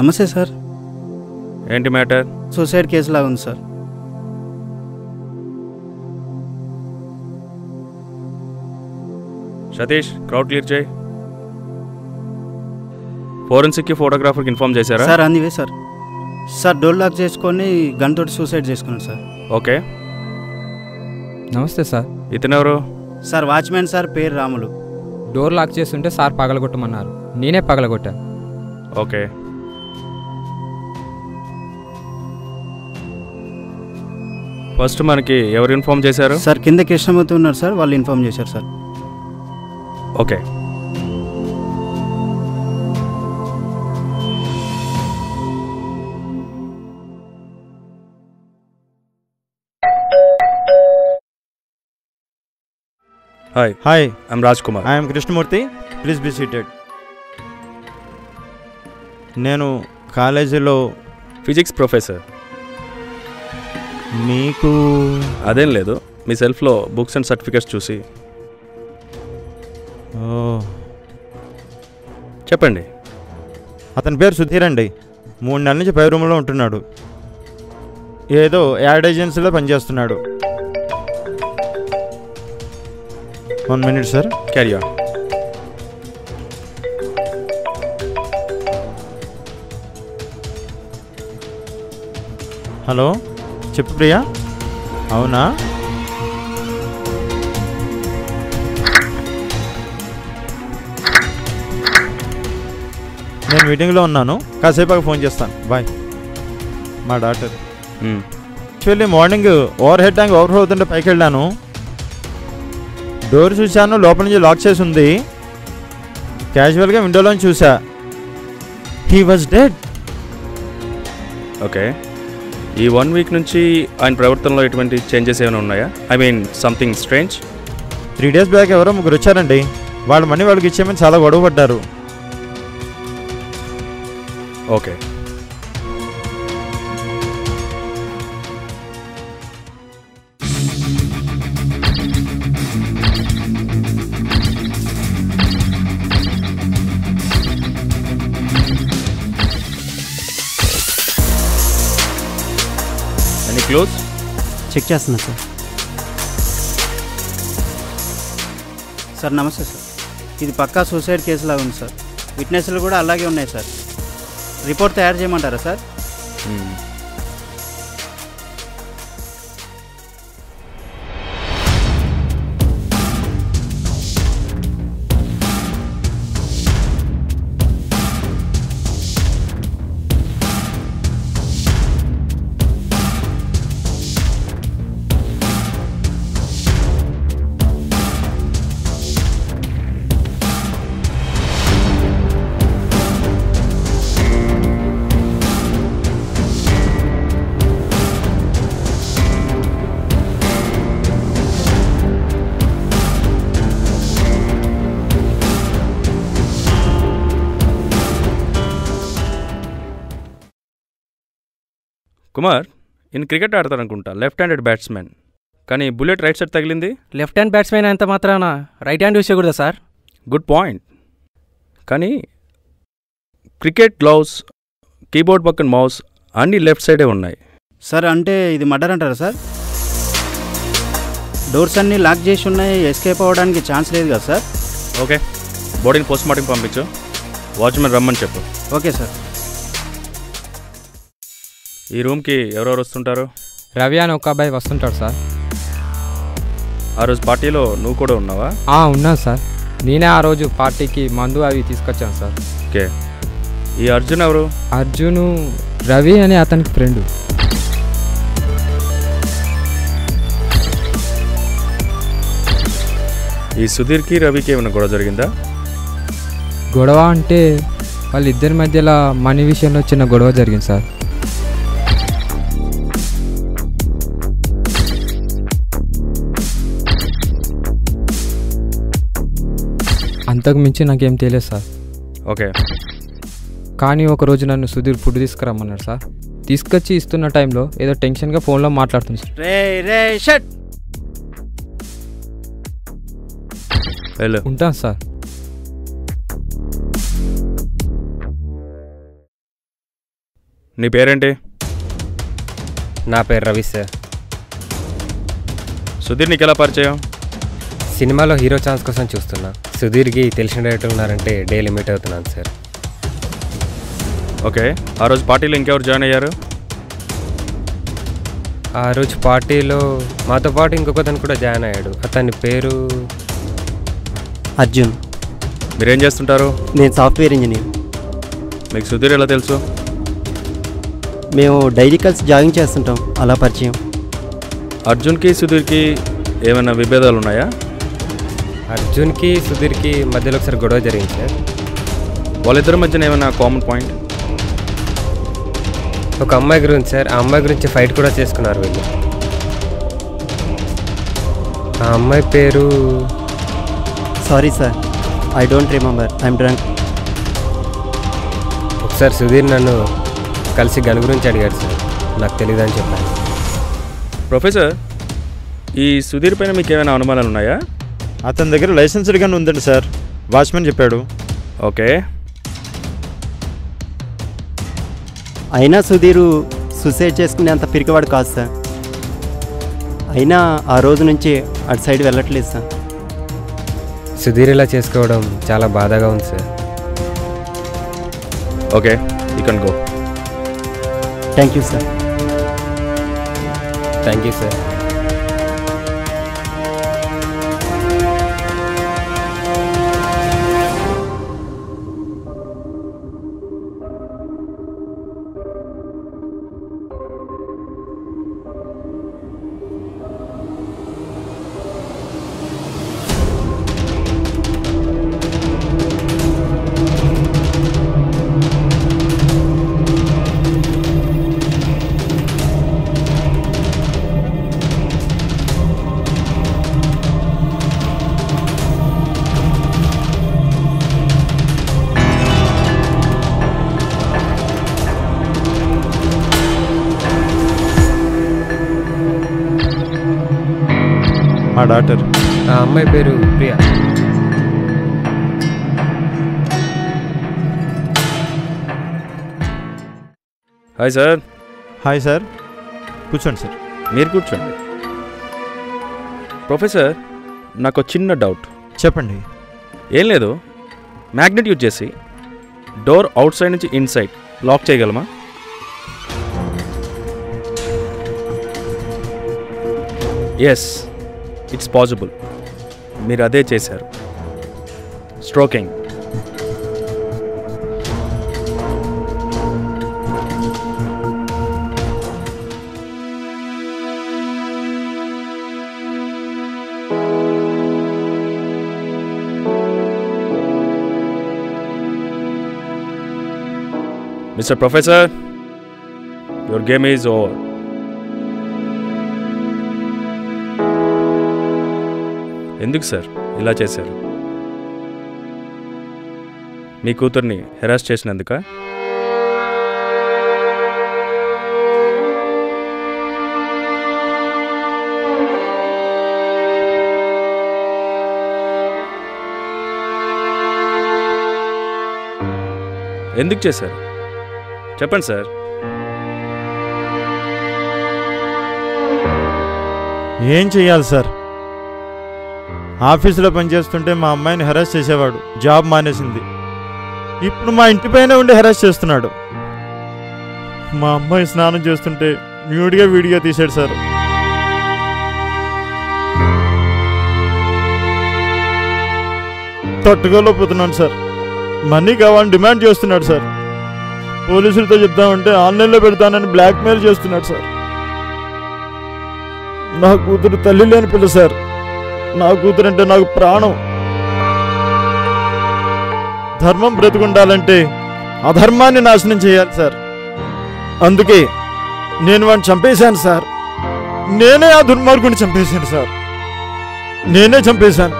నమస్తే సార్. ఏంటి matter? Suicide కేసులా ఉంది సార్. సతీష్, క్రౌడ్ క్లియర్ చేయి. ఫోరెన్సిక్కి ఫోటోగ్రాఫర్కి ఇన్ఫార్మ్ చేశారా? సార్ అందివే సార్. సార్ డోర్ లాక్ చేసుకొని గన్ తోటి సూసైడ్ చేసుకున్నాడు సార్. ఓకే. నమస్తే సార్. ఇతనెవరు? సార్ వాచ్మెన్ సార్, పేరు రాములు. డోర్ లాక్ చేస్తుంటే సార్ పగలగొట్టమన్నారు, నేనే పగలగొట్టా. ఓకే. ఫస్ట్ మనకి ఎవరు ఇన్ఫార్మ్ చేశారు? సార్ కింద కృష్ణమూర్తి ఉన్నారు సార్, వాళ్ళు ఇన్ఫార్మ్ చేశారు sir. Okay. Hi. Hi, I am Raj Kumar. I am Krishnamurthy. Please be seated. నేను కాలేజీలో ఫిజిక్స్ ప్రొఫెసర్. మీకు అదేం లేదు, మీ సెల్ఫ్లో బుక్స్ అండ్ సర్టిఫికేట్స్ చూసి. చెప్పండి. అతని పేరు సుధీర్ అండి. 3 నెలల నుంచి 5 రూమ్లో ఉంటున్నాడు. ఏదో యాడ్ ఏజెన్సీలో పనిచేస్తున్నాడు. 1 minute sir. Carry on. Hello, చెప్పు ప్రియా. అవునా? నేను మీటింగ్లో ఉన్నాను, కాసేపాకి ఫోన్ చేస్తాను. బాయ్. మా doctor. Actually morning over head tank over అవుతుంటే పైకి వెళ్ళాను. డోర్ చూశాను, లోపల నుంచి లాక్ చేసి ఉంది. క్యాజువల్గా విండోలోంచి చూసా. He was dead. ఓకే. ఈ 1 వీక్ నుంచి ఆయన ప్రవర్తనలో ఎటువంటి చేంజెస్ ఏమైనా ఉన్నాయా? I mean something strange. 3 days back ఎవరో 3 వచ్చారండి. వాళ్ళ మనీ వాళ్ళకి ఇచ్చేయమని చాలా గొడవ పడ్డారు. ఓకే. Any close? చెక్ చేస్తున్నా సార్. సార్ నమస్తే సార్. ఇది పక్కా సూసైడ్ కేసులా ఉంది సార్. విట్నెస్లు కూడా అలాగే ఉన్నాయి సార్. రిపోర్ట్ తయారు చేయమంటారా సార్? కుమార్, ఈయన క్రికెట్ ఆడతారనుకుంటా, లెఫ్ట్ హ్యాండెడ్ బ్యాట్స్మెన్. కానీ బుల్లెట్ రైట్ సైడ్ తగిలింది. లెఫ్ట్ హ్యాండ్ బ్యాట్స్మెన్ అంత మాత్రాన రైట్ హ్యాండ్ యూస్ చేయకూడదా సార్? Good point. కానీ క్రికెట్ గ్లౌస్, కీబోర్డ్ పక్కన మౌస్ అన్నీ లెఫ్ట్ సైడే ఉన్నాయి. సార్ అంటే ఇది మర్డర్ అంటారా సార్? డోర్స్ అన్నీ లాక్ చేసి ఉన్నాయి, ఎస్కేప్ అవ్వడానికి ఛాన్స్ లేదు కదా సార్? ఓకే, బాడీని పోస్ట్మార్టం పంపించు. వాచ్మెన్ రమ్మని చెప్పు. Okay sir. ఈ రూమ్కి ఎవరెవరు వస్తుంటారు? రవి అని ఒక అబ్బాయి వస్తుంటాడు సార్. ఆ రోజు పార్టీలో నువ్వు కూడా ఉన్నావా? ఉన్నాను సార్. నేనే ఆ రోజు పార్టీకి మందు అవి తీసుకొచ్చాను సార్. ఓకే. ఈ అర్జున్ ఎవరు? అర్జును రవి అని అతనికి ఫ్రెండ్. ఈ సుధీర్కి రవికి ఏమైనా గొడవ జరిగిందా? గొడవ అంటే వాళ్ళిద్దరి మధ్యలో మనీ విషయంలో చిన్న గొడవ జరిగింది సార్. అంతకు మించి నాకేం తెలియదు సార్. ఓకే. కానీ ఒకరోజు నన్ను సుధీర్ ఫుడ్ తీసుకురమ్మన్నాడు సార్. తీసుకొచ్చి ఇస్తున్న టైంలో ఏదో టెన్షన్గా ఫోన్లో మాట్లాడుతుంది సార్. రే షట్. ఉంటాను సార్. నీ పేరేంటి? నా పేరు రవి సార్. సుధీర్ నీకు ఎలా పరిచయం? సినిమాలో హీరో ఛాన్స్ కోసం చూస్తున్నా. సుధీర్కి తెలిసిన డైరెక్టర్ ఉన్నారంటే డే లిమిట్ అవుతున్నాను సార్. ఓకే, ఆ రోజు పార్టీలో ఇంకెవరు జాయిన్ అయ్యారు? ఆ రోజు పార్టీలో మాతో పాటు ఇంకొకతను కూడా జాయిన్ అయ్యాడు. అతని పేరు అర్జున్. మీరేం చేస్తుంటారు? నేను సాఫ్ట్వేర్ ఇంజనీర్. మీకు సుధీర్ ఎలా తెలుసు? మేము డైలీ కలిసి జాగింగ్ చేస్తుంటాం, అలా పరిచయం. అర్జున్కి సుధీర్కి ఏమైనా విభేదాలు ఉన్నాయా? అర్జున్కి సుధీర్కి మధ్యలో ఒకసారి గొడవ జరిగింది సార్. వాళ్ళిద్దరి మధ్యన ఏమైనా కామన్ పాయింట్? ఒక అమ్మాయి గురించి సార్. ఆ అమ్మాయి గురించి ఫైట్ కూడా చేసుకున్నారు వీళ్ళు. ఆ అమ్మాయి పేరు sorry sir, I don't remember, I'm drunk. ఒకసారి సుధీర్ నన్ను కలిసి గన్ గురించి అడిగాడు సార్. నాకు తెలియదని చెప్పాను. ప్రొఫెసర్, ఈ సుధీర్ పైన మీకు ఏమైనా అనుమానాలు ఉన్నాయా? అతని దగ్గర లైసెన్స్డ్ గన్ ఉందండి సార్, వాచ్మెన్ చెప్పాడు. ఓకే, అయినా సుధీరు సూసైడ్ చేసుకునే అంత పిరికివాడు కాదు సార్. అయినా ఆ రోజు నుంచి అటు సైడ్ వెళ్ళట్లేదు సార్. సుధీర్ ఇలా చేసుకోవడం చాలా బాధగా ఉంది sir. Okay, you can go. Thank you sir. Thank you sir. మా డాక్టర్. ఆ అమ్మాయి పేరు Priya. Hi sir. Hi sir, కూర్చోండి సార్. మీరు కూర్చోండి. ప్రొఫెసర్, నాకు చిన్న డౌట్. చెప్పండి. ఏం లేదు, మ్యాగ్నెట్ యూజ్ చేసి డోర్ అవుట్ సైడ్ నుంచి ఇన్సైడ్ లాక్ చేయగలమా? Yes, it's possible. మీరు అదే చేశారు. స్ట్రోకింగ్. Mr. Professor, your game is over. ఎందుకు సార్ ఇలా చేశారు? మీ కూతుర్ని హెరాస్ చేసినందుక? ఎందుకు చేశారు చెప్పండి సార్. ఏం చెయ్యాలి సార్? ఆఫీసులో పనిచేస్తుంటే మా అమ్మాయిని హెరాస్ చేసేవాడు, జాబ్ మానేసింది. ఇప్పుడు మా ఇంటిపైనే ఉండి హెరాస్ చేస్తున్నాడు. మా అమ్మాయి స్నానం చేస్తుంటే న్యూడ్గా వీడియో తీశాడు సార్. తట్టుకోలేకపోతున్నాను సార్. మనీ కావాలని డిమాండ్ చేస్తున్నాడు సార్. పోలీసులతో చెప్తామంటే ఆన్లైన్లో పెడతానని బ్లాక్మెయిల్ చేస్తున్నాడు సార్. నా కూతురు తల్లి లేని పిల్ల సార్. నా కూతురు అంటే నాకు ప్రాణం. ధర్మం బ్రతుకుండాలంటే అధర్మాన్ని నాశనం చేయాలి సార్. అందుకే నేను వాడిని చంపేశాను సార్. నేనే ఆ దుర్మార్గుని చంపేశాను సార్. నేనే చంపేశాను.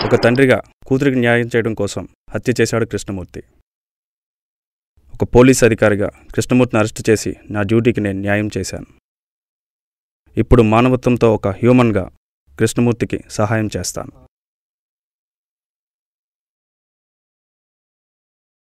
ఒక తండ్రిగా కూతురికి న్యాయం చేయడం కోసం హత్య చేశాడు కృష్ణమూర్తి. ఒక పోలీస్ అధికారిగా కృష్ణమూర్తిని అరెస్ట్ చేసి నా డ్యూటీకి నేను న్యాయం చేశాను. ఇప్పుడు మానవత్వంతో ఒక హ్యూమన్గా కృష్ణమూర్తికి సహాయం చేస్తాను.